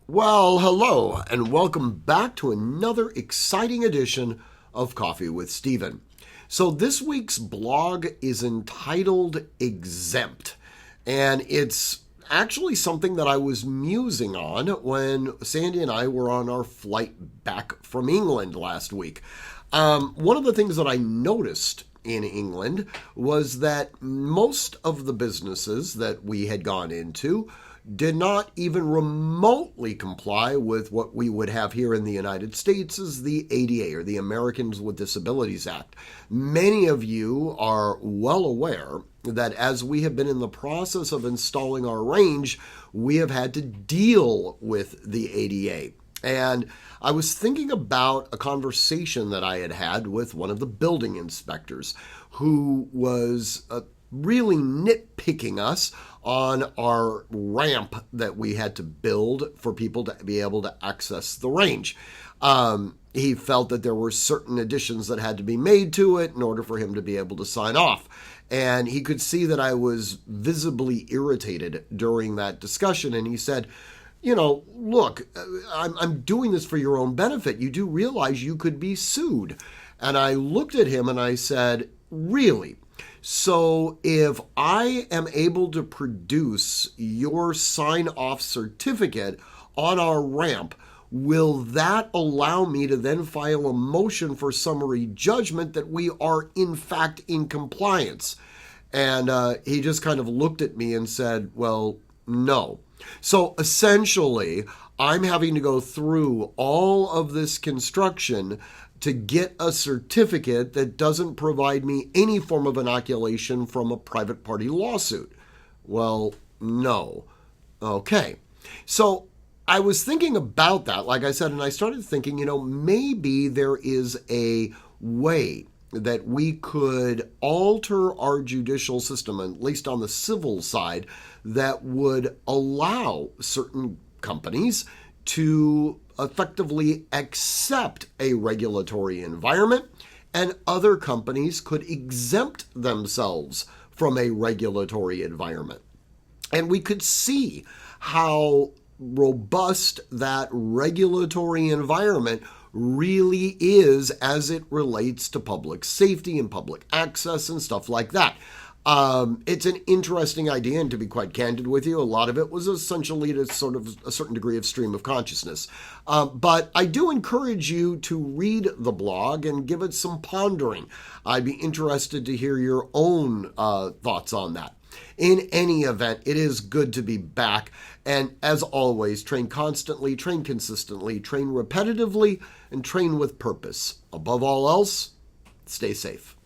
Well, hello, and welcome back to another exciting edition of Coffee with Stephen. So, this week's blog is entitled Exempt, and it's actually something that I was musing on when Sandy and I were on our flight back from England last week. One of the things that I noticed in England was that most of the businesses that we had gone into did not even remotely comply with what we would have here in the United States as the ADA, or the Americans with Disabilities Act. Many of you are well aware that as we have been in the process of installing our range, we have had to deal with the ADA. And I was thinking about a conversation that I had had with one of the building inspectors who was really nitpicking us on our ramp that we had to build for people to be able to access the range. He felt that there were certain additions that had to be made to it in order for him to be able to sign off. And he could see that I was visibly irritated during that discussion. And he said, look, I'm doing this for your own benefit. You do realize you could be sued. And I looked at him and I said, really? So if I am able to produce your sign-off certificate on our ramp, will that allow me to then file a motion for summary judgment that we are in fact in compliance? And he just kind of looked at me and said, well, no. So essentially, I'm having to go through all of this construction to get a certificate that doesn't provide me any form of inoculation from a private party lawsuit. Well, no. Okay. So I was thinking about that, like I said, and I started thinking, maybe there is a way that we could alter our judicial system, at least on the civil side, that would allow certain companies to effectively accept a regulatory environment, and other companies could exempt themselves from a regulatory environment. And we could see how robust that regulatory environment really is as it relates to public safety and public access and stuff like that. It's an interesting idea, and to be quite candid with you, a lot of it was essentially to sort of a certain degree of stream of consciousness. But I do encourage you to read the blog and give it some pondering. I'd be interested to hear your own thoughts on that. In any event, it is good to be back. And as always, train constantly, train consistently, train repetitively, and train with purpose. Above all else, stay safe.